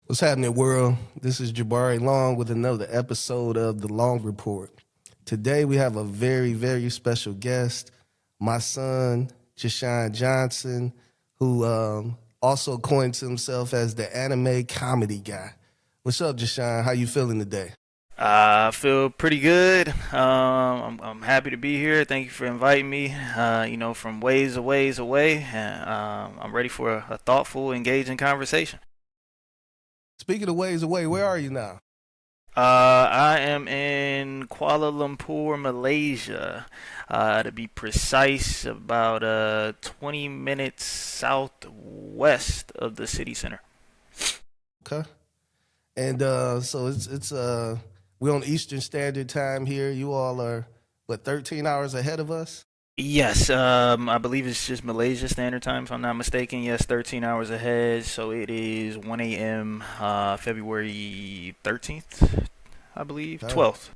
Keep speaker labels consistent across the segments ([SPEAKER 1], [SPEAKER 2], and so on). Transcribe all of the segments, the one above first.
[SPEAKER 1] What's happening, world? This is Jabari Long with another episode of The Long Report. Today we have a very, very special guest, my son, Jashawn Johnson, who also coins himself as the anime comedy guy. What's up, Jashawn? How you feeling today?
[SPEAKER 2] I feel pretty good. I'm happy to be here. Thank you for inviting me. From ways away. I'm ready for a thoughtful, engaging conversation.
[SPEAKER 1] Speaking of ways away, where are you now?
[SPEAKER 2] I am in Kuala Lumpur, Malaysia. To be precise, about 20 minutes southwest of the city center.
[SPEAKER 1] Okay. And so it's we're on Eastern Standard Time here. You all are what 13 hours ahead of us?
[SPEAKER 2] Yes, I believe it's just Malaysia Standard Time, if I'm not mistaken. Yes, 13 hours ahead. So it is 1 a.m., February 13th, I believe,
[SPEAKER 1] Okay.
[SPEAKER 2] 12th.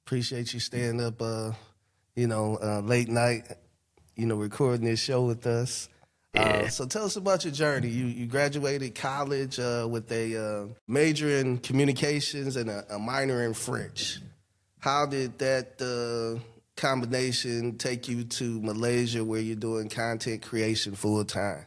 [SPEAKER 1] Appreciate you staying up late night, recording this show with us.
[SPEAKER 2] Yeah.
[SPEAKER 1] So tell us about your journey. You graduated college with a major in communications and a minor in French. How did that combination take you to Malaysia, where you're doing content creation full time?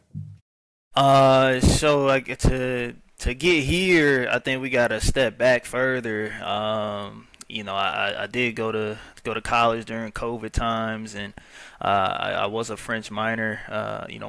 [SPEAKER 2] So like to get here, I think we got to step back further. I did go to college during COVID times, and I was a French minor.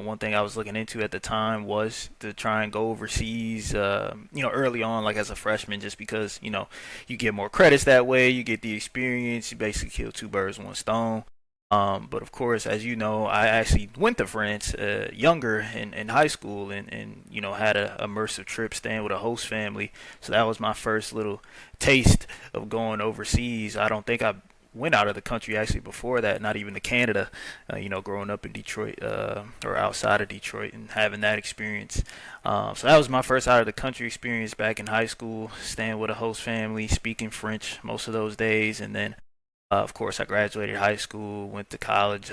[SPEAKER 2] One thing I was looking into at the time was to try and go overseas. Early on, like as a freshman, just because you get more credits that way, you get the experience. You basically kill two birds with one stone. But of course, as you know, I actually went to France younger in high school, and had a immersive trip staying with a host family. So that was my first little taste of going overseas. I don't think I went out of the country actually before that, not even to Canada. Growing up in Detroit or outside of Detroit and having that experience. So that was my first out of the country experience back in high school, staying with a host family, speaking French most of those days, and then of course, I graduated high school, went to college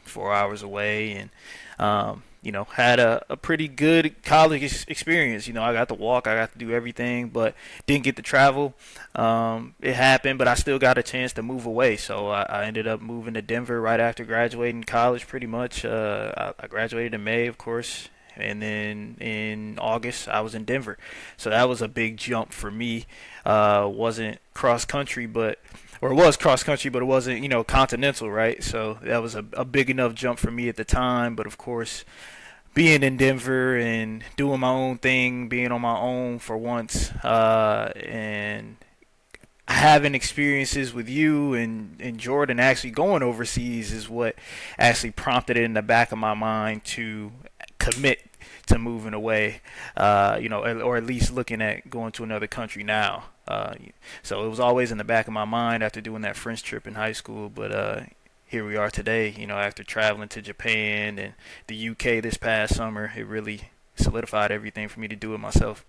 [SPEAKER 2] 4 hours away, and had a pretty good college experience. I got to walk, I got to do everything, but didn't get to travel. It happened, but I still got a chance to move away. So I ended up moving to Denver right after graduating college, pretty much. I graduated in May, of course. And then in August, I was in Denver. So that was a big jump for me. Wasn't cross country, but or it was cross country, but it wasn't, continental, right? So that was a big enough jump for me at the time. But of course, being in Denver and doing my own thing, being on my own for once, and having experiences with you and Jordan actually going overseas is what actually prompted it in the back of my mind to commit to moving away, or at least looking at going to another country now. So it was always in the back of my mind after doing that French trip in high school. But here we are today, after traveling to Japan and the UK this past summer, it really solidified everything for me to do it myself.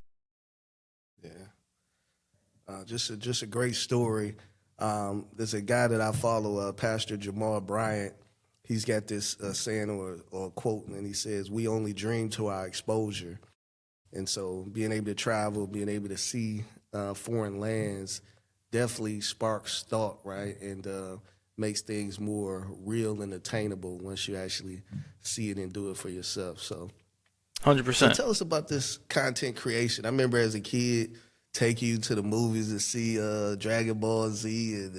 [SPEAKER 1] Yeah, just a great story. There's a guy that I follow, Pastor Jamal Bryant. He's got this saying or quote, and he says, "We only dream to our exposure." And so, being able to travel, being able to see foreign lands, definitely sparks thought, right, and makes things more real and attainable once you actually see it and do it for yourself. So
[SPEAKER 2] 100%.
[SPEAKER 1] tell us about this content creation. I remember as a kid take you to the movies to see Dragon Ball Z and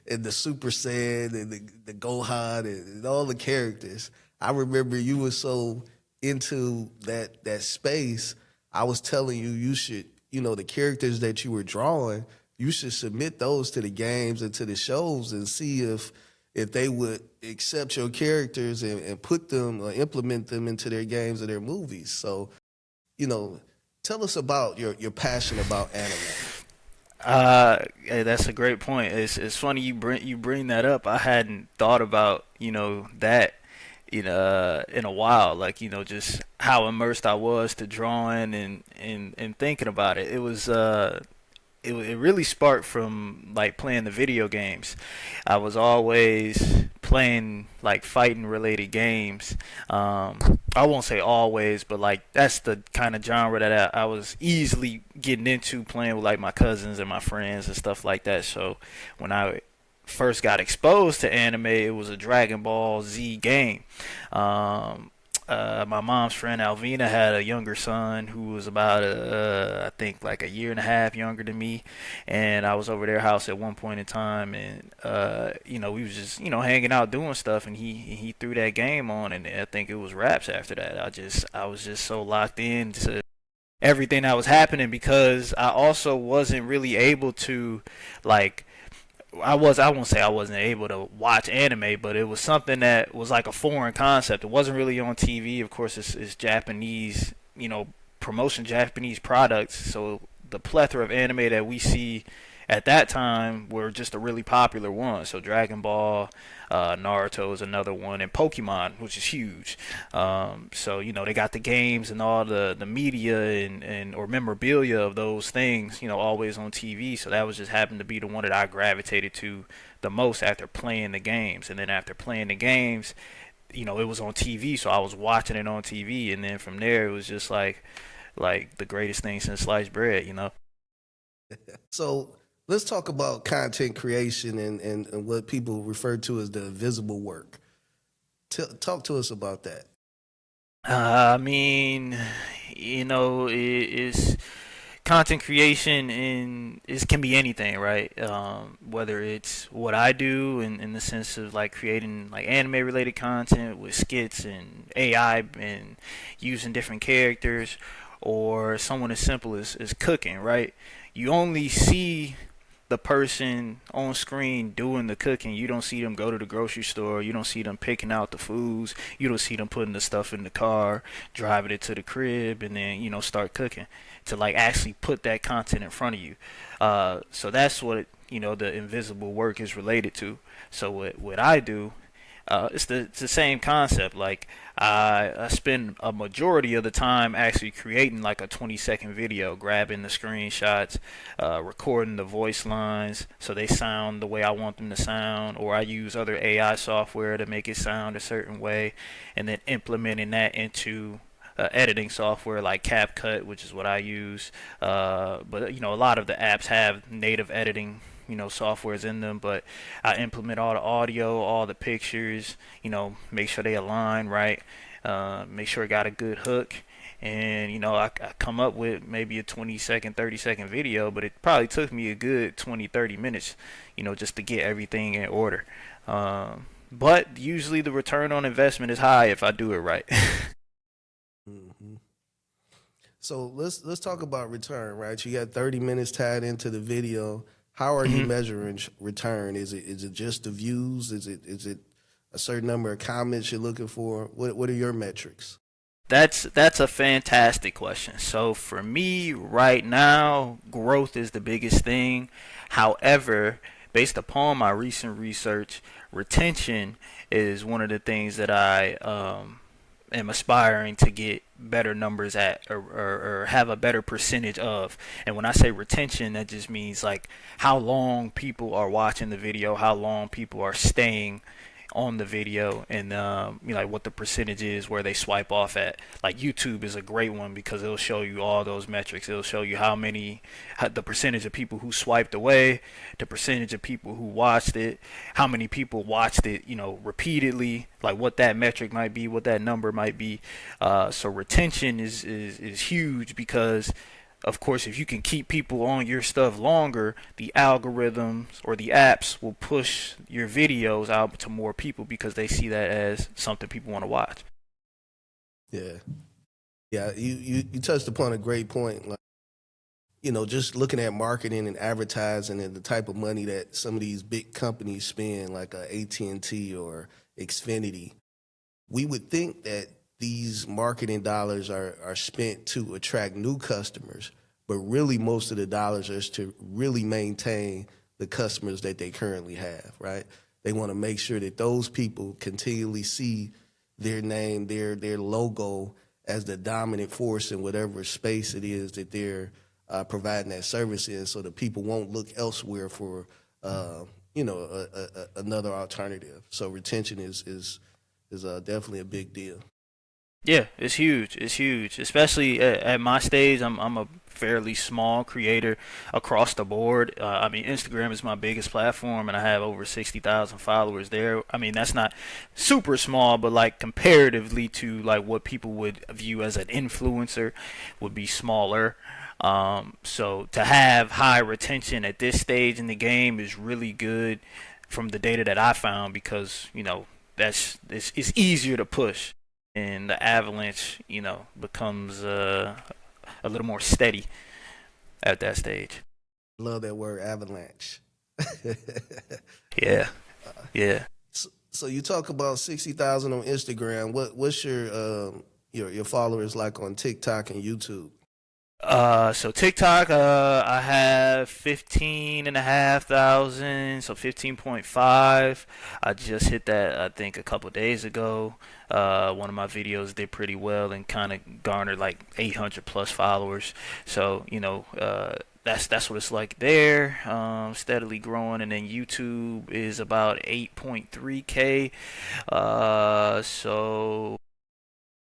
[SPEAKER 1] and the Super Saiyan and the Gohan and all the characters. I remember you were so into that space. I was telling you should, the characters that you were drawing, you should submit those to the games and to the shows and see if they would accept your characters and put them or implement them into their games or their movies. So, you know, tell us about your passion about anime.
[SPEAKER 2] Hey, that's a great point. It's funny you bring that up. I hadn't thought about that in a while. Like just how immersed I was to drawing and thinking about it. It really sparked from like playing the video games. I was always playing like fighting related games. I won't say always, but like that's the kind of genre that I was easily getting into playing with like my cousins and my friends and stuff like that. So when I first got exposed to anime, it was a Dragon Ball Z game. Um, my mom's friend Alvina had a younger son who was about I think like a year and a half younger than me, and I was over their house at one point in time, and we was just hanging out doing stuff, and he threw that game on, and I think it was Raps after that. I was just so locked in to everything that was happening because I also wasn't really able to like I won't say I wasn't able to watch anime, but it was something that was like a foreign concept. It wasn't really on TV. Of course, it's Japanese, promotion Japanese products. So the plethora of anime that we see at that time were just a really popular one. So Dragon Ball, Naruto is another one, and Pokemon, which is huge. So they got the games and all the media and or memorabilia of those things, always on TV. So that was just happened to be the one that I gravitated to the most after playing the games. And then after playing the games, it was on TV, so I was watching it on TV, and then from there it was just like the greatest thing since sliced bread.
[SPEAKER 1] So let's talk about content creation and what people refer to as the invisible work. Talk to us about that.
[SPEAKER 2] I mean, it's content creation and it can be anything, right? Whether it's what I do in the sense of like creating like anime related content with skits and AI and using different characters, or someone as simple as cooking, right? You only see the person on screen doing the cooking. You don't see them go to the grocery store. You don't see them picking out the foods. You don't see them putting the stuff in the car, driving it to the crib, and then start cooking. To like actually put that content in front of you. So that's what the invisible work is related to. So what I do, it's the same concept. Like I spend a majority of the time actually creating like a 20-second video, grabbing the screenshots, recording the voice lines so they sound the way I want them to sound, or I use other AI software to make it sound a certain way, and then implementing that into editing software like CapCut, which is what I use. But a lot of the apps have native editing softwares in them, but I implement all the audio, all the pictures, make sure they align right, make sure it got a good hook, and I come up with maybe a 20-second 30-second video, but it probably took me a good 20-30 minutes just to get everything in order. But usually the return on investment is high if I do it right.
[SPEAKER 1] Hmm. So let's talk about return, right? You got 30 minutes tied into the video. How are you
[SPEAKER 2] Mhm.
[SPEAKER 1] measuring return? Is it just the views? Is it a certain number of comments you're looking for? What are your metrics?
[SPEAKER 2] That's a fantastic question. So for me right now, growth is the biggest thing. However, based upon my recent research, retention is one of the things that I am aspiring to get better numbers at, or have a better percentage of. And when I say retention, that just means like how long people are watching the video, how long people are staying on the video, and like what the percentage is where they swipe off at. Like YouTube is a great one because it'll show you all those metrics. It'll show you the percentage of people who swiped away, the percentage of people who watched it, how many people watched it, repeatedly, like what that metric might be, what that number might be. So retention is huge because of course, if you can keep people on your stuff longer, the algorithms or the apps will push your videos out to more people because they see that as something people want to watch.
[SPEAKER 1] Yeah, yeah. You touched upon a great point. Like, just looking at marketing and advertising and the type of money that some of these big companies spend, like AT&T or Xfinity, we would think that these marketing dollars are spent to attract new customers, but really most of the dollars are to really maintain the customers that they currently have, right? They want to make sure that those people continually see their name, their logo as the dominant force in whatever space it is that they're providing that service in, so that people won't look elsewhere for another alternative. So retention is definitely a big deal.
[SPEAKER 2] Yeah, it's huge. It's huge, especially at my stage. I'm a fairly small creator across the board. I mean, Instagram is my biggest platform, and I have over 60,000 followers there. I mean, that's not super small, but like comparatively to like what people would view as an influencer, would be smaller. So to have high retention at this stage in the game is really good from the data that I found because it's easier to push and the avalanche, becomes a little more steady at that stage.
[SPEAKER 1] Love that word avalanche.
[SPEAKER 2] Yeah, yeah.
[SPEAKER 1] So you talk about 60,000 on Instagram. What's your followers like on TikTok and YouTube?
[SPEAKER 2] So TikTok, I have 15,500, so 15.5. I just hit that, I think, a couple days ago. One of my videos did pretty well and kind of garnered like 800 plus followers. So, that's what it's like there. Steadily growing, and then YouTube is about 8.3K. So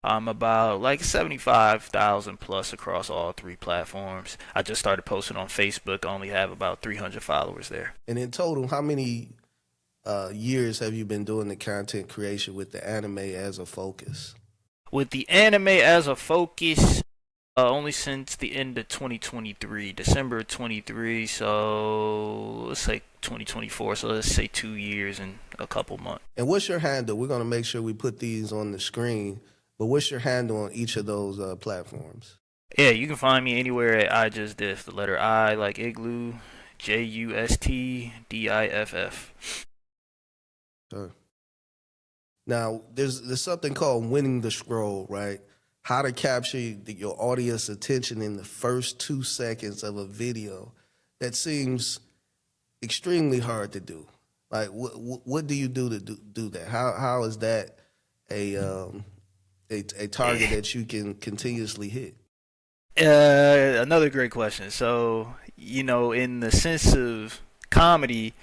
[SPEAKER 2] I'm about like 75,000 plus across all three platforms. I just started posting on Facebook. I only have about 300 followers there.
[SPEAKER 1] And in total, how many years have you been doing the content creation with the anime as a focus?
[SPEAKER 2] With the anime as a focus, only since the end of 2023, December 23. So let's say 2024. So let's say 2 years and a couple months.
[SPEAKER 1] And what's your handle? We're going to make sure we put these on the screen. But what's your handle on each of those platforms?
[SPEAKER 2] Yeah, you can find me anywhere at I Just Diff. The letter I like igloo, JUSTDIFF.
[SPEAKER 1] Sure. Now, there's something called winning the scroll, right? How to capture your audience attention in the first 2 seconds of a video. That seems extremely hard to do. Like, what do you do to do that? How is that a target that you can continuously hit?
[SPEAKER 2] Another great question. So, in the sense of comedy,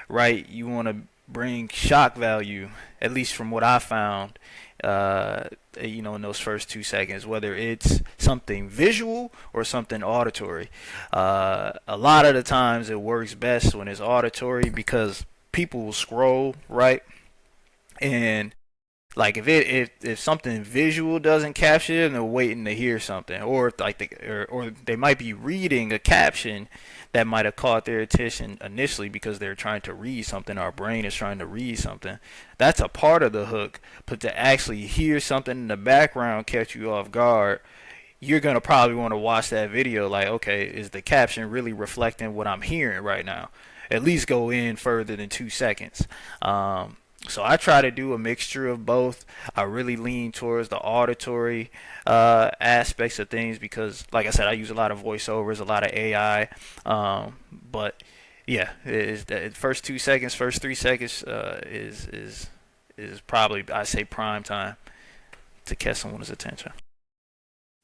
[SPEAKER 2] right, you want to bring shock value, at least from what I found, in those first 2 seconds, whether it's something visual or something auditory. A lot of the times it works best when it's auditory because people will scroll, right? And like if something visual doesn't capture them, they're waiting to hear something, or or they might be reading a caption that might have caught their attention initially because they're trying to read something. Our brain is trying to read something. That's a part of the hook. But to actually hear something in the background catch you off guard, you're gonna probably want to watch that video. Like, okay, is the caption really reflecting what I'm hearing right now? At least go in further than 2 seconds. So I try to do a mixture of both. I really lean towards the auditory aspects of things because, like I said, I use a lot of voiceovers, a lot of AI. But yeah, the first 2 seconds, first 3 seconds is probably, I say, prime time to catch someone's attention.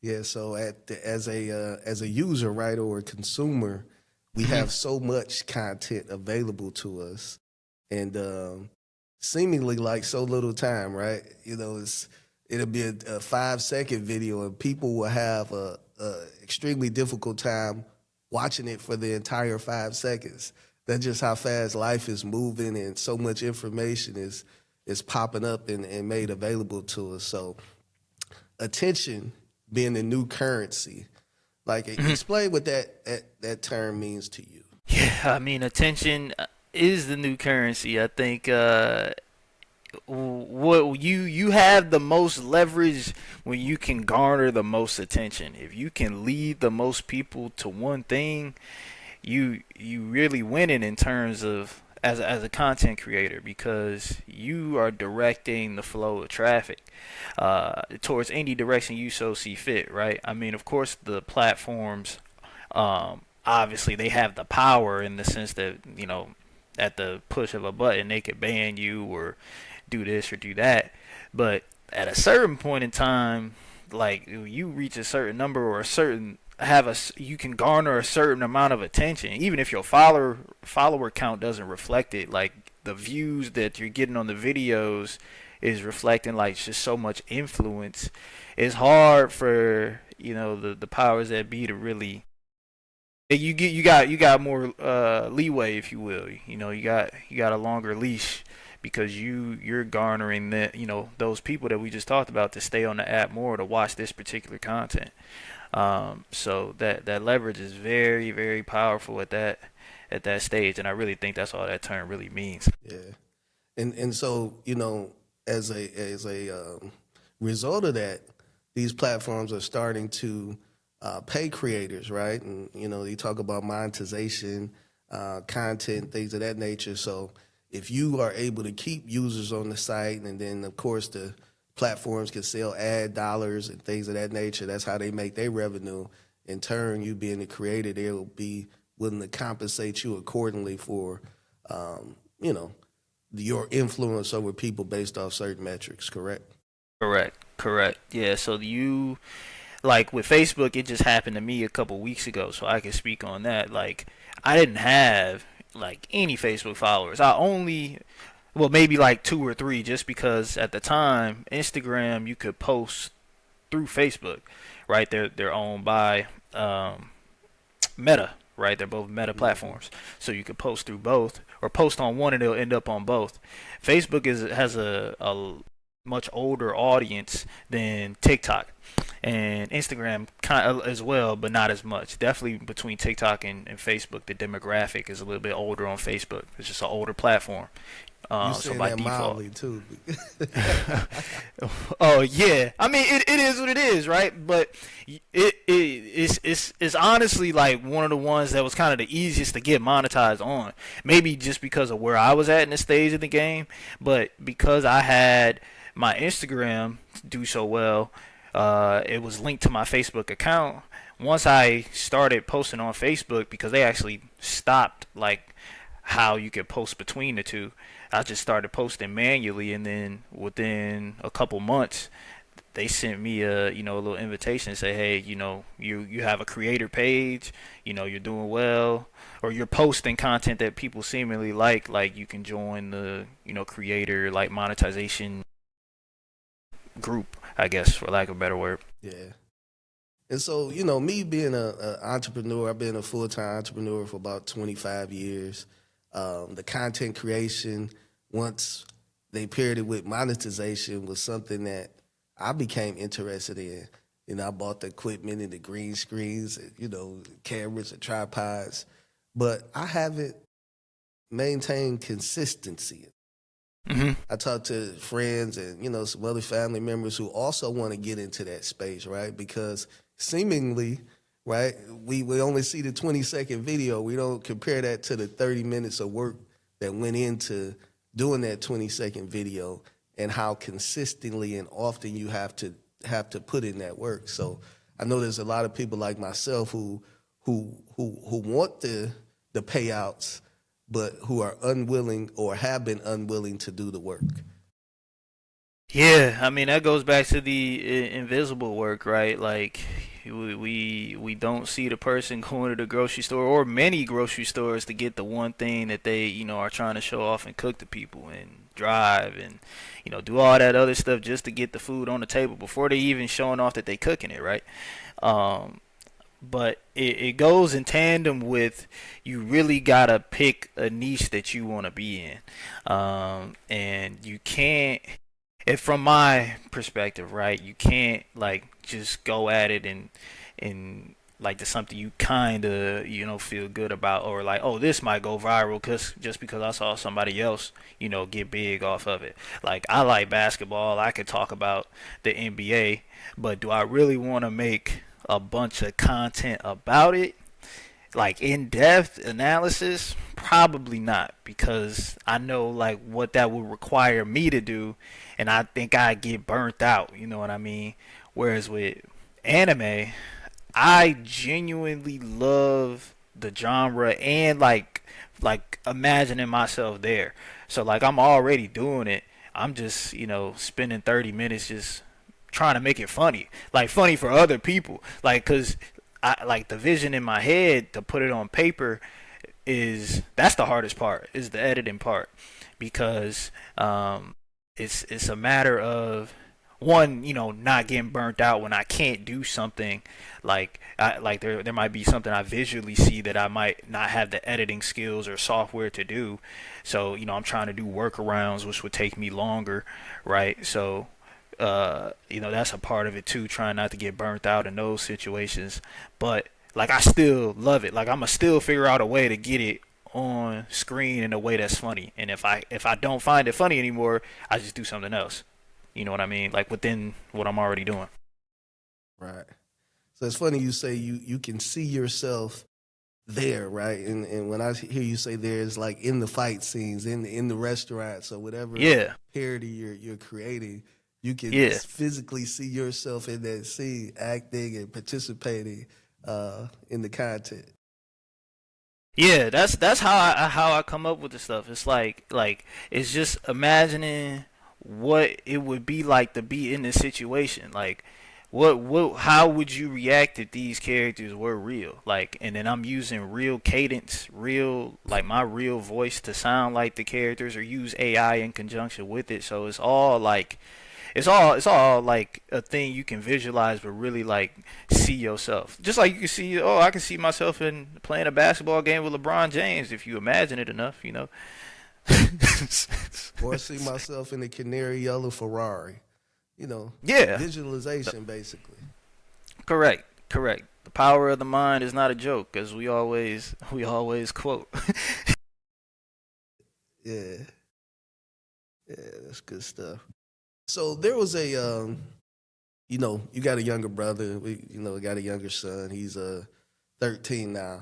[SPEAKER 1] Yeah. So as a user, right, or a consumer, we have so much content available to us, and seemingly like so little time, right? It'll be a 5 second video, and people will have a extremely difficult time watching it for the entire 5 seconds. That's just how fast life is moving, and so much information is popping up and made available to us. So attention being the new currency. Like, explain what that term means to you.
[SPEAKER 2] Yeah, I mean, attention is the new currency. I think what you have the most leverage when you can garner the most attention. If you can lead the most people to one thing, you really winning in terms of as a content creator because you are directing the flow of traffic towards any direction you so see fit, right? I mean, of course, the platforms obviously they have the power in the sense that at the push of a button they could ban you or do this or do that, but at a certain point in time, like you reach a certain number or a certain you can garner a certain amount of attention, even if your follower count doesn't reflect it. Like the views that you're getting on the videos is reflecting like just so much influence. It's hard for the powers that be to really. You got more leeway, if you will. You got a longer leash because you're garnering those people that we just talked about to stay on the app more to watch this particular content. So that leverage is very, very powerful at that stage, and I really think that's all that term really means.
[SPEAKER 1] Yeah, and so as a result of that, these platforms are starting to pay creators, right? And you talk about monetization, content, things of that nature. So if you are able to keep users on the site, and then of course the platforms can sell ad dollars and things of that nature. That's how they make their revenue. In turn, you being the creator, they'll be willing to compensate you accordingly for, you know, your influence over people based off certain metrics. Correct?
[SPEAKER 2] Correct. Yeah. So like with Facebook, it just happened to me a couple weeks ago, so I can speak on that. Like I didn't have like any Facebook followers. I only well, maybe like two or three, just because at the time, Instagram you could post through Facebook, right? They're owned by Meta, right? They're both Meta platforms, so you could post through both, or post on one and it'll end up on both. Facebook has a much older audience than TikTok, and Instagram kind of as well, but not as much. Definitely between TikTok and Facebook, the demographic is a little bit older on Facebook. It's just an older platform.
[SPEAKER 1] You
[SPEAKER 2] So
[SPEAKER 1] saying
[SPEAKER 2] by
[SPEAKER 1] that
[SPEAKER 2] default,
[SPEAKER 1] mildly too.
[SPEAKER 2] oh yeah. I mean, it is what it is, right? But it's honestly like one of the ones that was kind of the easiest to get monetized on. Maybe just because of where I was at in the stage of the game, but because I had my Instagram do so well, it was linked to my Facebook account. Once I started posting on Facebook, because they actually stopped like how you could post between the two, I just started posting manually, and then within a couple months, they sent me a little invitation and say, hey, you have a creator page, you're doing well, or you're posting content that people seemingly like you can join the creator like monetization group, I guess, for lack of a better word.
[SPEAKER 1] Yeah. And so, me being a entrepreneur, I've been a full-time entrepreneur for about 25 years. The content creation, once they paired it with monetization, was something that I became interested in. I bought the equipment and the green screens, and, cameras and tripods, but I haven't maintained consistency.
[SPEAKER 2] Hmm.
[SPEAKER 1] I talked to friends and, some other family members who also want to get into that space, right? Because seemingly, right, we only see the 20-second video. We don't compare that to the 30 minutes of work that went into doing that 20-second video, and how consistently and often you have to put in that work. So I know there's a lot of people like myself who want the payouts, but who are unwilling or have been unwilling to do the work.
[SPEAKER 2] Yeah, I mean that goes back to the invisible work, right? Like we don't see the person going to the grocery store or many grocery stores to get the one thing that they are trying to show off and cook to people and drive and do all that other stuff just to get the food on the table before they even showing off that they cooking it, right? But it goes in tandem with you really gotta pick a niche that you want to be in, and you can't. If from my perspective, right, you can't like just go at it and like to something you kind of feel good about, or like, oh, this might go viral just because I saw somebody else get big off of it. Like I like basketball, I could talk about the NBA, but do I really want to make a bunch of content about it, like in-depth analysis? Probably not, because I know like what that would require me to do, and I think I get burnt out, you know what I mean? Whereas with anime, I genuinely love the genre, and like imagining myself there. So like I'm already doing it. I'm just, spending 30 minutes just trying to make it funny. Like funny for other people. Like cuz I like the vision in my head to put it on paper is that's the hardest part is the editing part because it's a matter of one, not getting burnt out when I can't do something like there might be something I visually see that I might not have the editing skills or software to do. So, I'm trying to do workarounds which would take me longer, right? So, that's a part of it too, trying not to get burnt out in those situations. But like I still love it. Like I'ma still figure out a way to get it on screen in a way that's funny. And if I don't find it funny anymore, I just do something else. You know what I mean? Like within what I'm already doing.
[SPEAKER 1] Right. So it's funny you say you can see yourself there, right? And when I hear you say there, it's like in the fight scenes, in the restaurants, or whatever
[SPEAKER 2] Yeah.
[SPEAKER 1] parody you're creating, you can
[SPEAKER 2] Yeah.
[SPEAKER 1] physically see yourself in that scene, acting and participating in the content.
[SPEAKER 2] Yeah, that's how I come up with the stuff. It's like it's just imagining what it would be like to be in this situation. Like what how would you react if these characters were real? Like and then I'm using real cadence, real like my real voice to sound like the characters or use AI in conjunction with it. So it's all like a thing you can visualize but really like see yourself just like you can see, oh, I can see myself in playing a basketball game with LeBron James if you imagine it enough.
[SPEAKER 1] Or see myself in a canary yellow Ferrari.
[SPEAKER 2] Yeah,
[SPEAKER 1] Visualization basically.
[SPEAKER 2] correct. The power of the mind is not a joke, as we always quote.
[SPEAKER 1] Yeah, yeah, that's good stuff. So there was you got a younger brother. We got a younger son. He's 13 now,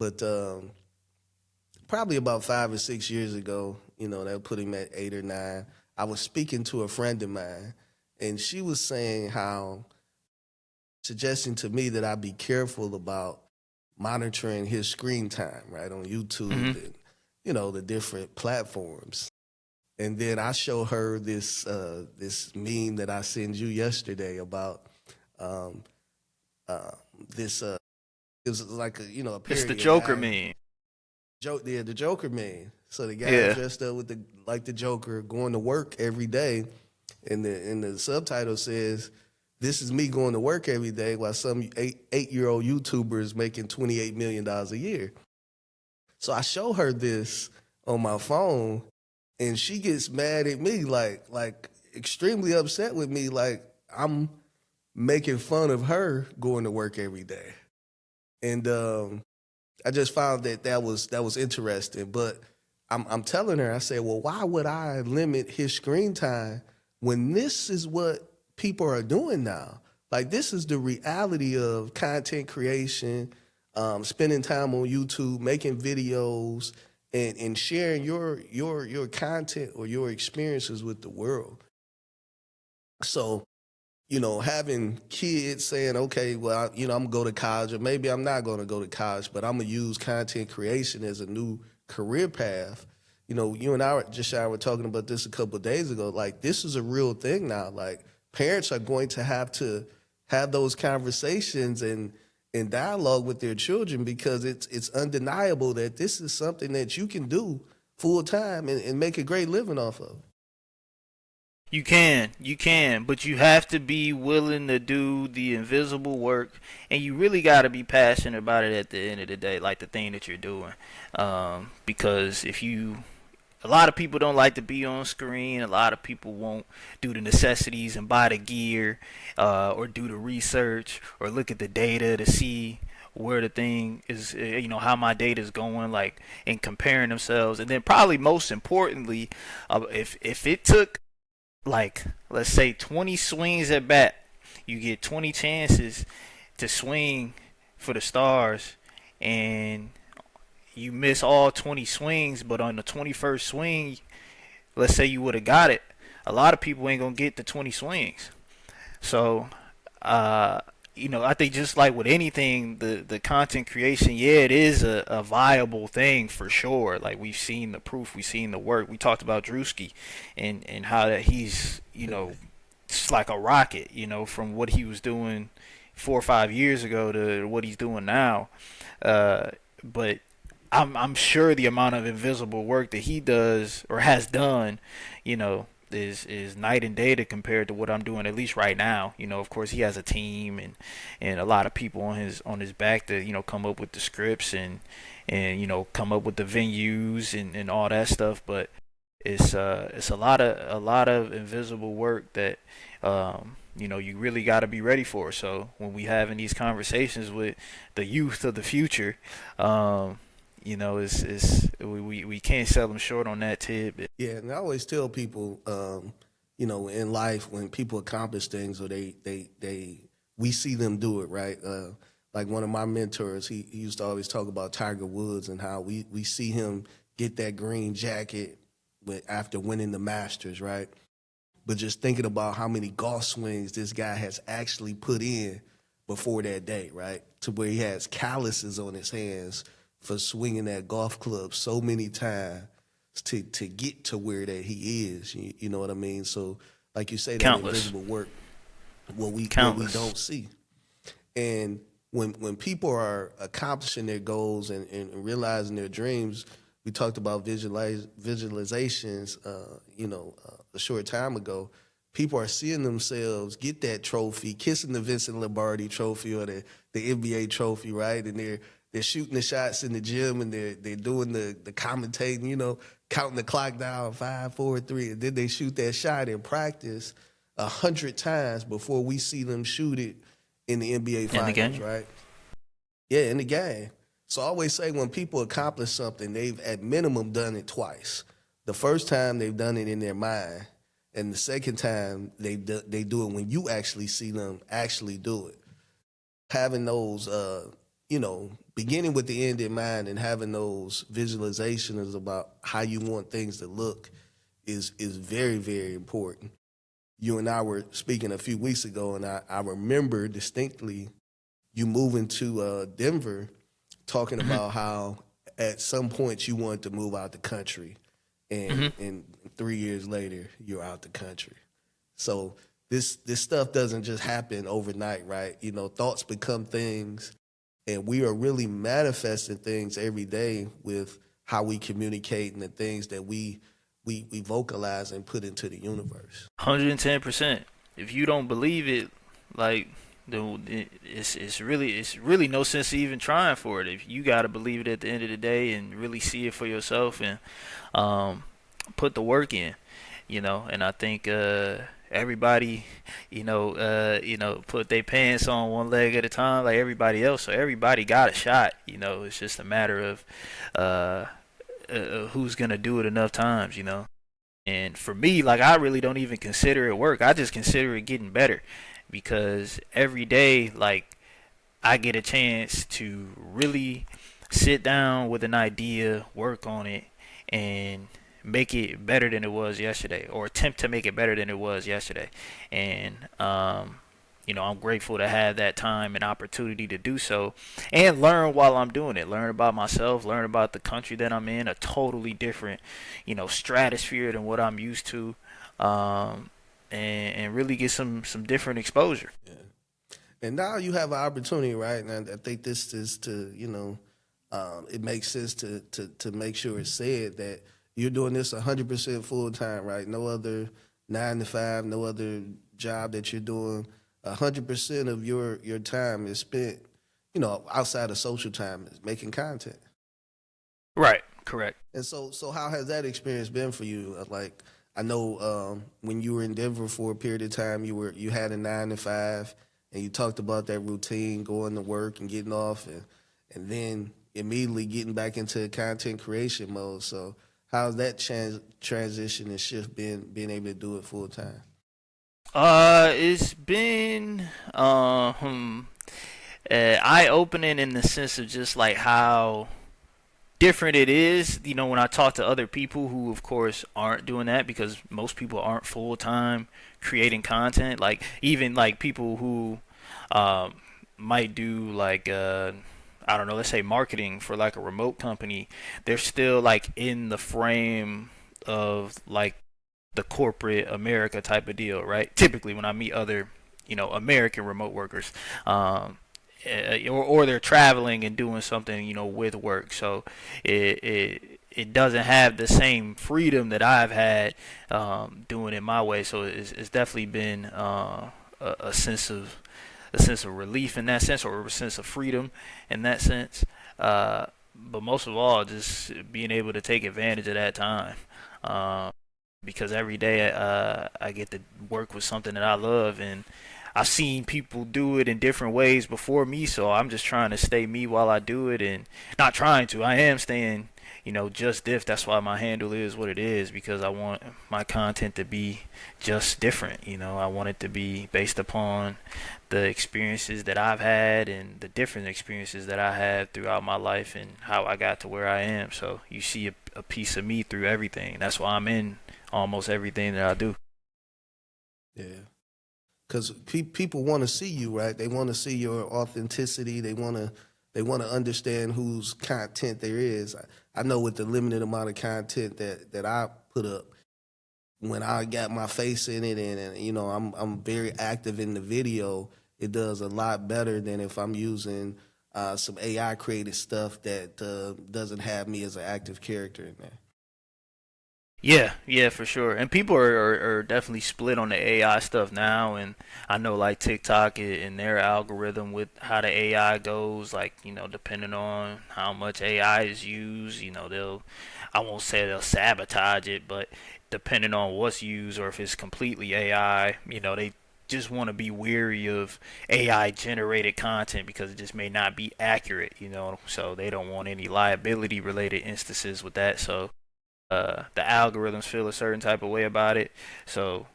[SPEAKER 1] but probably about 5 or 6 years ago, that put him at 8 or 9. I was speaking to a friend of mine, and she was saying how suggesting to me that I be careful about monitoring his screen time, right, on YouTube
[SPEAKER 2] Hmm.
[SPEAKER 1] and the different platforms. And then I show her this meme that I sent you yesterday about um, uh, this. It was like a
[SPEAKER 2] It's the
[SPEAKER 1] parody. A
[SPEAKER 2] Joker
[SPEAKER 1] guy
[SPEAKER 2] meme.
[SPEAKER 1] the Joker meme. So the guy
[SPEAKER 2] Yeah.
[SPEAKER 1] dressed up with the Joker going to work every day, and the subtitle says, "This is me going to work every day," while some 8-year-old YouTuber is making $28 million a year. So I show her this on my phone, and she gets mad at me, like extremely upset with me, like I'm making fun of her going to work every day. And I just found that was interesting. But I'm telling her, I say, well, why would I limit his screen time when this is what people are doing now? Like this is the reality of content creation, spending time on YouTube, making videos, and sharing your content or your experiences with the world. So having kids saying, okay, well, I'm gonna go to college, or maybe I'm not gonna go to college, but I'm gonna use content creation as a new career path. You and I were talking about this a couple of days ago. Like, this is a real thing now. Like, parents are going to have those conversations and dialogue with their children, because it's undeniable that this is something that you can do full time and make a great living off of.
[SPEAKER 2] You can, but you have to be willing to do the invisible work, and you really got to be passionate about it at the end of the day, like the thing that you're doing. Because a lot of people don't like to be on screen. A lot of people won't do the necessities and buy the gear, or do the research, or look at the data to see where the thing is, how my data is going, like, and comparing themselves. And then probably most importantly, if it took like let's say 20 swings at bat, you get 20 chances to swing for the stars, and you miss all 20 swings, but on the 21st swing, let's say you would have got it, a lot of people ain't gonna get the 20 swings. So uh I think just like with anything, the content creation, yeah, it is a viable thing for sure. Like, we've seen the proof, we've seen the work. We talked about Drewski and how that he's it's like a rocket, from what he was doing 4 or 5 years ago to what he's doing now. But I'm sure the amount of invisible work that he does or has done, you know, is night and day to compared to what I'm doing at least right now. You know, of course he has a team and a lot of people on his back to, you know, come up with the scripts and you know, come up with the venues and all that stuff. But it's a lot of invisible work that you know, you really got to be ready for. So when we having these conversations with the youth of the future, you know, it's we can't sell them short on that tip.
[SPEAKER 1] Yeah, and I always tell people, you know, in life when people accomplish things or we see them do it, right? Like one of my mentors, he used to always talk about Tiger Woods and how we see him get that green jacket after winning the Masters, right? But just thinking about how many golf swings this guy has actually put in before that day, right? To where he has calluses on his hands for swinging that golf club so many times to get to where that he is. You know what I mean? So, like you say, that
[SPEAKER 2] Countless.
[SPEAKER 1] invisible work, what we
[SPEAKER 2] Countless.
[SPEAKER 1] don't see. And when people are accomplishing their goals and realizing their dreams, we talked about visualizations, a short time ago. People are seeing themselves get that trophy, kissing the Vincent Lombardi trophy or the NBA trophy, right? And they're shooting the shots in the gym and they're doing the commentating, you know, counting the clock down 5, 4, 3, and then they shoot that shot in practice 100 times before we see them shoot it in the NBA
[SPEAKER 2] In the
[SPEAKER 1] finals,
[SPEAKER 2] game.
[SPEAKER 1] right? Yeah, in the game. So I always say when people accomplish something, they've at minimum done it twice. The first time they've done it in their mind, and the second time they do it when you actually see them actually do it. Having those, beginning with the end in mind and having those visualizations about how you want things to look is very, very important. You and I were speaking a few weeks ago, and I remember distinctly you moving to Denver, talking
[SPEAKER 2] Hmm.
[SPEAKER 1] about how at some point you wanted to move out the country,
[SPEAKER 2] Hmm.
[SPEAKER 1] and 3 years later you're out the country. So this stuff doesn't just happen overnight, right? You know, thoughts become things, and we are really manifesting things every day with how we communicate and the things that we vocalize and put into the universe.
[SPEAKER 2] 110%. If you don't believe it, like it's really no sense even trying for it. If you gotta believe it at the end of the day and really see it for yourself and um, put the work in, you know. And I think everybody, put their pants on one leg at a time, like everybody else. So everybody got a shot. You know, it's just a matter of uh, who's gonna do it enough times. You know. And for me, like I really don't even consider it work. I just consider it getting better because every day, like I get a chance to really sit down with an idea, work on it, and make it better than it was yesterday, or attempt to make it better than it was yesterday. And you know, I'm grateful to have that time and opportunity to do so, and learn while I'm doing it. Learn about myself, learn about the country that I'm in, a totally different, you know, stratosphere than what I'm used to, um, and really get some different exposure.
[SPEAKER 1] Yeah. And now you have an opportunity, right? And I think this is it makes sense to make sure it's said that you're doing this 100% full time, right? No other 9 to 5, no other job that you're doing. 100% of your time is spent, outside of social time, is making content.
[SPEAKER 2] Right, correct.
[SPEAKER 1] And so how has that experience been for you? Like, I know when you were in Denver for a period of time, you had a 9 to 5, and you talked about that routine, going to work and getting off, and then immediately getting back into content creation mode. So how's that transition and shift been, being able to do it full time?
[SPEAKER 2] It's been eye opening in the sense of just like how different it is. You know, when I talk to other people who, of course, aren't doing that because most people aren't full time creating content. Like even like people who um, might do like I don't know, let's say marketing for like a remote company, they're still like in the frame of like the corporate America type of deal, right? Typically, when I meet other American remote workers. Or they're traveling and doing something, with work. So it doesn't have the same freedom that I've had doing it my way. So it's definitely been a sense of relief in that sense, or a sense of freedom in that sense. But most of all, just being able to take advantage of that time. Um, because every day I get to work with something that I love, and I've seen people do it in different ways before me, so I'm just trying to stay me while I do it, and not trying to. I am staying, just diff. That's why my handle is what it is, because I want my content to be just different. I want it to be based upon the experiences that I've had and the different experiences that I had throughout my life and how I got to where I am. So you see a piece of me through everything. That's why I'm in almost everything that I do.
[SPEAKER 1] Yeah. Because people want to see you, right? They want to see your authenticity. They want to understand whose content there is. I know with the limited amount of content that I put up, when I got my face in it, and I'm very active in the video, it does a lot better than if I'm using some AI created stuff that doesn't have me as an active character in there.
[SPEAKER 2] Yeah, yeah, for sure. And people are definitely split on the AI stuff now. And I know like TikTok and their algorithm with how the AI goes, like, depending on how much AI is used, I won't say they'll sabotage it, but depending on what's used or if it's completely AI, they just want to be weary of AI generated content because it just may not be accurate, so they don't want any liability related instances with that. So the algorithms feel a certain type of way about it. So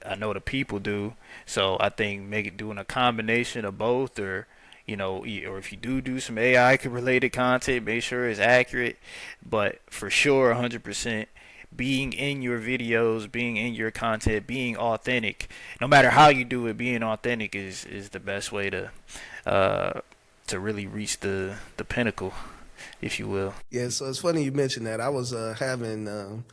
[SPEAKER 2] I know the people do. So I think make it doing a combination of both, or or if you do some AI related content, make sure it's accurate. But for sure, 100%, being in your videos, being in your content, being authentic, no matter how you do it, being authentic is the best way uh, to really reach the pinnacle, if you will.
[SPEAKER 1] Yeah, so it's funny you mentioned that. I was having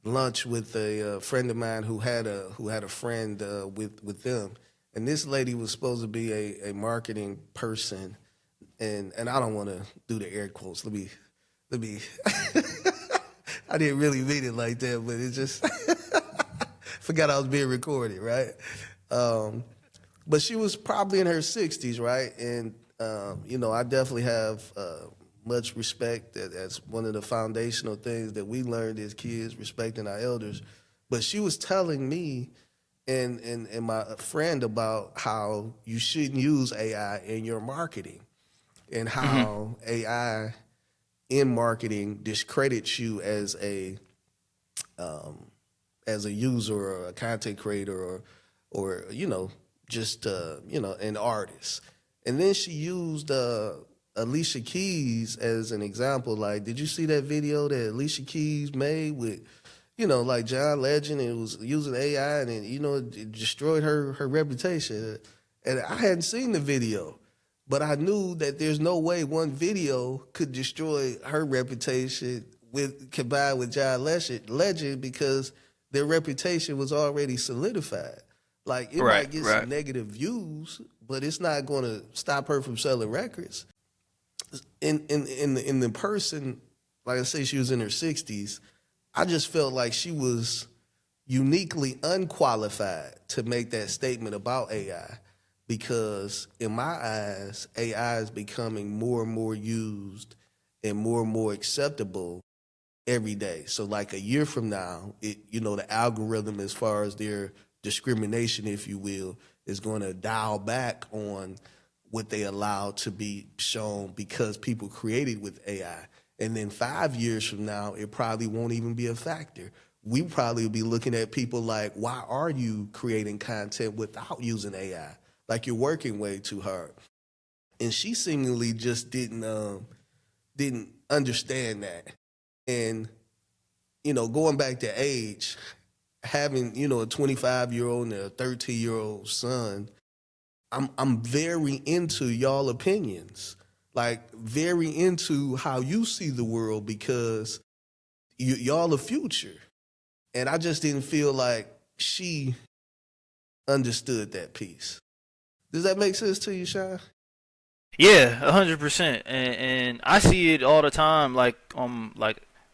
[SPEAKER 1] lunch with a friend of mine who had a friend with them, and this lady was supposed to be a marketing person, and I don't want to do the air quotes. Let me. I didn't really mean it like that, but it just forgot I was being recorded, right? Um, but she was probably in her 60s, right? And I definitely have much respect. That's one of the foundational things that we learned as kids, respecting our elders. But she was telling me and my friend about how you shouldn't use AI in your marketing, and
[SPEAKER 2] Hmm.
[SPEAKER 1] how AI in marketing discredits you as a user or a content creator, or just an artist. And then she used Alicia Keys as an example. Like, did you see that video that Alicia Keys made with like John Legend? It was using AI, and it destroyed her reputation. And I hadn't seen the video, but I knew that there's no way one video could destroy her reputation with combined with John Legend, because their reputation was already solidified. Like, it
[SPEAKER 2] Right,
[SPEAKER 1] might get
[SPEAKER 2] right.
[SPEAKER 1] some negative views, but it's not going to stop her from selling records. In the person, like I say, she was in her 60s. I just felt like she was uniquely unqualified to make that statement about AI, because in my eyes, AI is becoming more and more used and more acceptable every day. So like a year from now, the algorithm, as far as their discrimination, if you will, is going to dial back on what they allow to be shown because people created with AI. And then 5 years from now, it probably won't even be a factor. We probably will be looking at people like, why are you creating content without using AI? Like, you're working way too hard. And she seemingly just didn't understand that. And going back to age, having a 25-year-old and a 13-year-old son, I'm very into y'all opinions, like very into how you see the world, because y'all the future. And I just didn't feel like she understood that piece. Does that make sense to you, Sean?
[SPEAKER 2] Yeah, 100%. And I see it all the time, like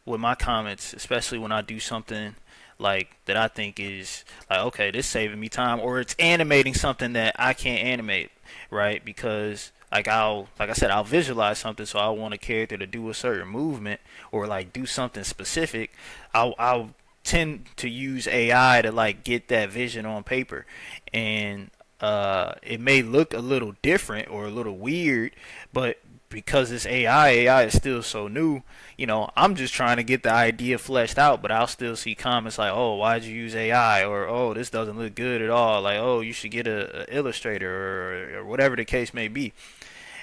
[SPEAKER 2] with my comments, especially when I do something like that I think is like, okay, this saving me time, or it's animating something that I can't animate, right? Because like I said, I'll visualize something, so I want a character to do a certain movement or like do something specific. I'll tend to use AI to like get that vision on paper, and it may look a little different or a little weird, but because it's AI is still so new. I'm just trying to get the idea fleshed out, but I'll still see comments like, "Oh, why'd you use AI?" or "Oh, this doesn't look good at all." Like, "Oh, you should get a illustrator," or whatever the case may be.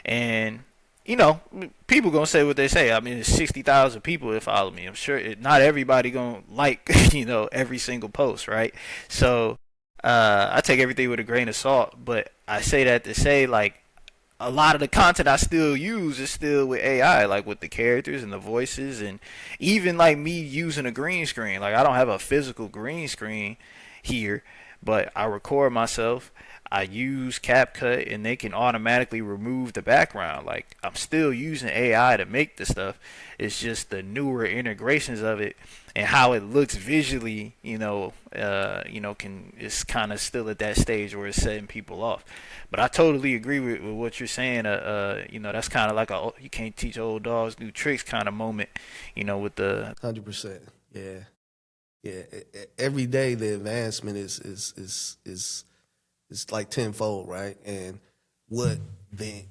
[SPEAKER 2] And people gonna say what they say. I mean, there's 60,000 people that follow me. I'm sure not everybody gonna like every single post, right? So I take everything with a grain of salt. But I say that to say, like, a lot of the content I still use is still with AI, like with the characters and the voices, and even like me using a green screen. Like, I don't have a physical green screen here, but I record myself. I use CapCut, and they can automatically remove the background. Like, I'm still using AI to make the stuff. It's just the newer integrations of it and how it looks visually. Can is kind of still at that stage where it's setting people off. But I totally agree with what you're saying. That's kind of like a you can't teach old dogs new tricks kind of moment. With the
[SPEAKER 1] 100%. Yeah, yeah. Every day the advancement is like tenfold, right? And what the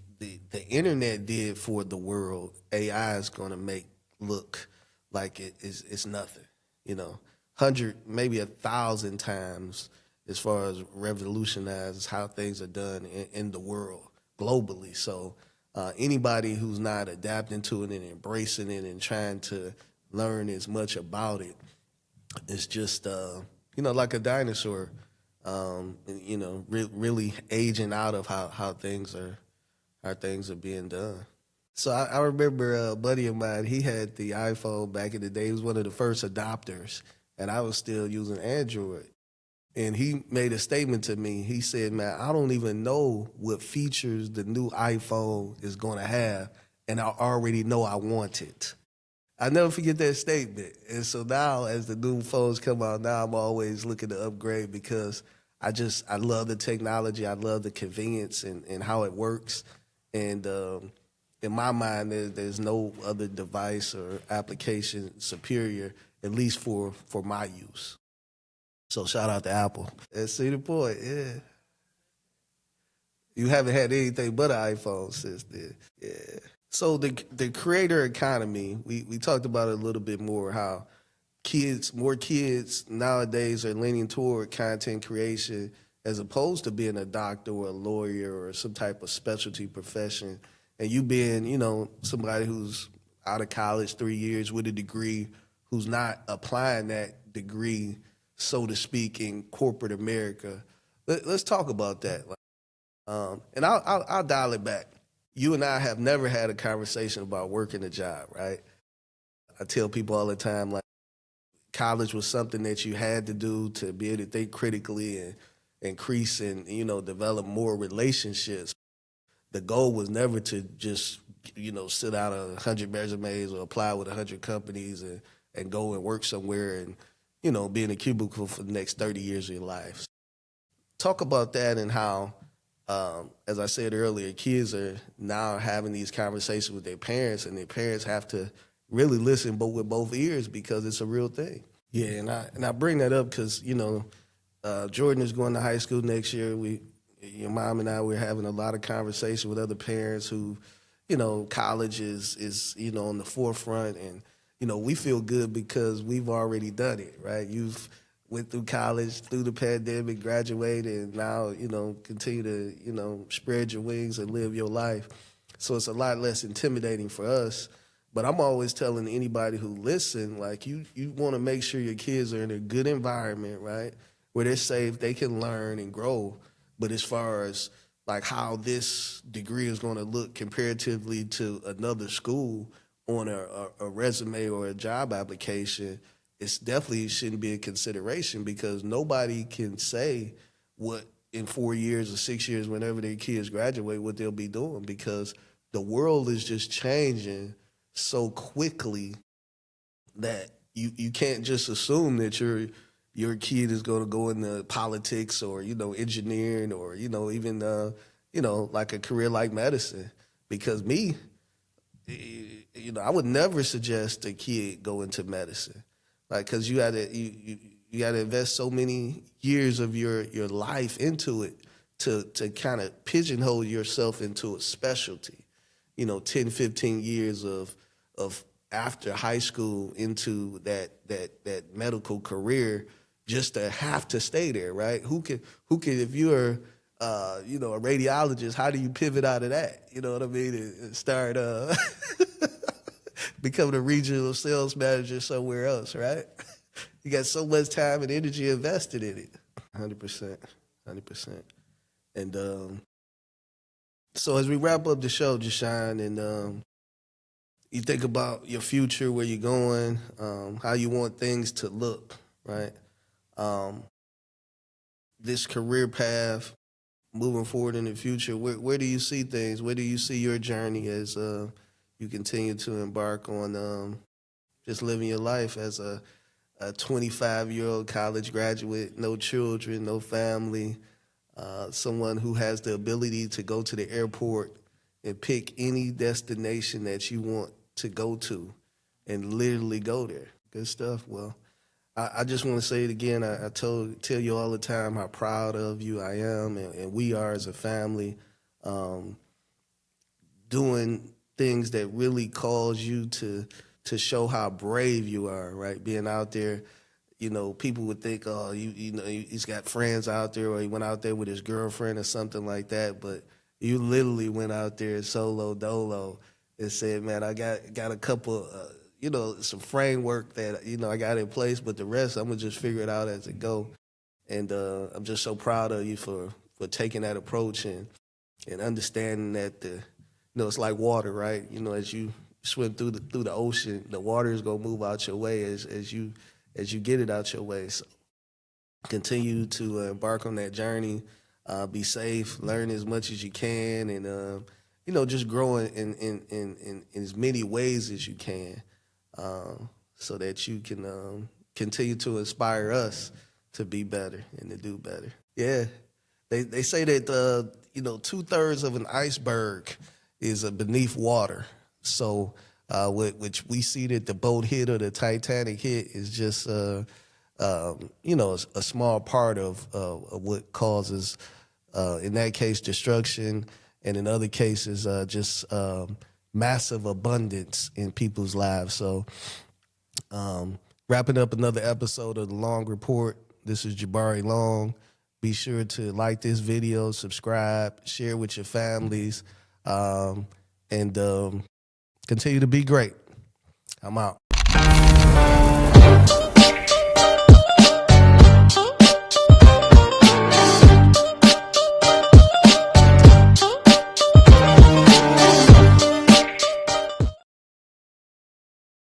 [SPEAKER 1] internet did for the world, AI is going to make look like it's nothing. 100, maybe 1,000 times as far as revolutionize how things are done in the world globally. So anybody who's not adapting to it and embracing it and trying to learn as much about it is just like a dinosaur, really aging out of how things are being done. So I remember a buddy of mine. He had the iPhone back in the day. He was one of the first adopters, and I was still using Android. And he made a statement to me. He said, "Man, I don't even know what features the new iPhone is going to have, and I already know I want it." I never forget that statement. And so now, as the new phones come out, now I'm always looking to upgrade because I love the technology. I love the convenience and how it works. And in my mind, there's no other device or application superior, at least for my use. So shout out to Apple. And see the point, yeah. You haven't had anything but an iPhone since then. Yeah. So the creator economy, we talked about it a little bit more, how more kids nowadays are leaning toward content creation as opposed to being a doctor or a lawyer or some type of specialty profession. And you being, somebody who's out of college 3 years with a degree, who's not applying that degree, so to speak, in corporate America. Let's talk about that. And I'll dial it back. You and I have never had a conversation about working a job, right? I tell people all the time, like, college was something that you had to do to be able to think critically and increase and, develop more relationships. The goal was never to just, sit out 100 resumes or apply with 100 companies and go and work somewhere and, be in a cubicle for the next 30 years of your life. Talk about that and how, as I said earlier, kids are now having these conversations with their parents, and their parents have to really listen with both ears because it's a real thing. Yeah, and I bring that up because Jordan is going to high school next year. Your mom and I, we're having a lot of conversation with other parents who, college is on the forefront, and we feel good because we've already done it, right? You've went through college, through the pandemic, graduated, and now, continue to, spread your wings and live your life. So it's a lot less intimidating for us. But I'm always telling anybody who listen, like, you want to make sure your kids are in a good environment, right? Where they're safe, they can learn and grow. But as far as like how this degree is going to look comparatively to another school on a resume or a job application, it's definitely shouldn't be a consideration because nobody can say what in 4 years or 6 years, whenever their kids graduate, what they'll be doing, because the world is just changing so quickly that you can't just assume that your kid is going to go into politics or engineering or even like a career like medicine. Because me, I would never suggest a kid go into medicine, like, because you got to invest so many years of your life into it to kind of pigeonhole yourself into a specialty. 10, 15 years of after high school into that medical career, just to have to stay there, right? Who can if you're a radiologist, how do you pivot out of that? You know what I mean? And start becoming a regional sales manager somewhere else, right? You got so much time and energy invested in it. 100%, 100%. And so as we wrap up the show, Jashawn, and you think about your future, where you're going, how you want things to look, right? Um, this career path moving forward in the future, where do you see things? Where do you see your journey as you continue to embark on just living your life as a 25-year-old college graduate, no children, no family, someone who has the ability to go to the airport and pick any destination that you want to go to and literally go there? Good stuff. Well, I just want to say it again. I tell you all the time how proud of you I am, and we are as a family, doing things that really cause you to show how brave you are, right? Being out there, people would think, oh, he's got friends out there, or he went out there with his girlfriend or something like that. But you literally went out there solo dolo and said, man, I got a couple, some framework that, I got in place, but the rest, I'm going to just figure it out as it go. And I'm just so proud of you for taking that approach and understanding that it's like water, right? As you swim through the ocean, the water is gonna move out your way as you get it out your way. So continue to embark on that journey. Be safe, learn as much as you can, and just grow in as many ways as you can, so that you can continue to inspire us to be better and to do better. Yeah, they say that 2/3 of an iceberg is beneath water. So, which we see that the boat hit or the Titanic hit is just, a small part of what causes, in that case, destruction, and in other cases, just massive abundance in people's lives. So, wrapping up another episode of The Long Report. This is Jabari Long. Be sure to like this video, subscribe, share with your families, and continue to be great. I'm out.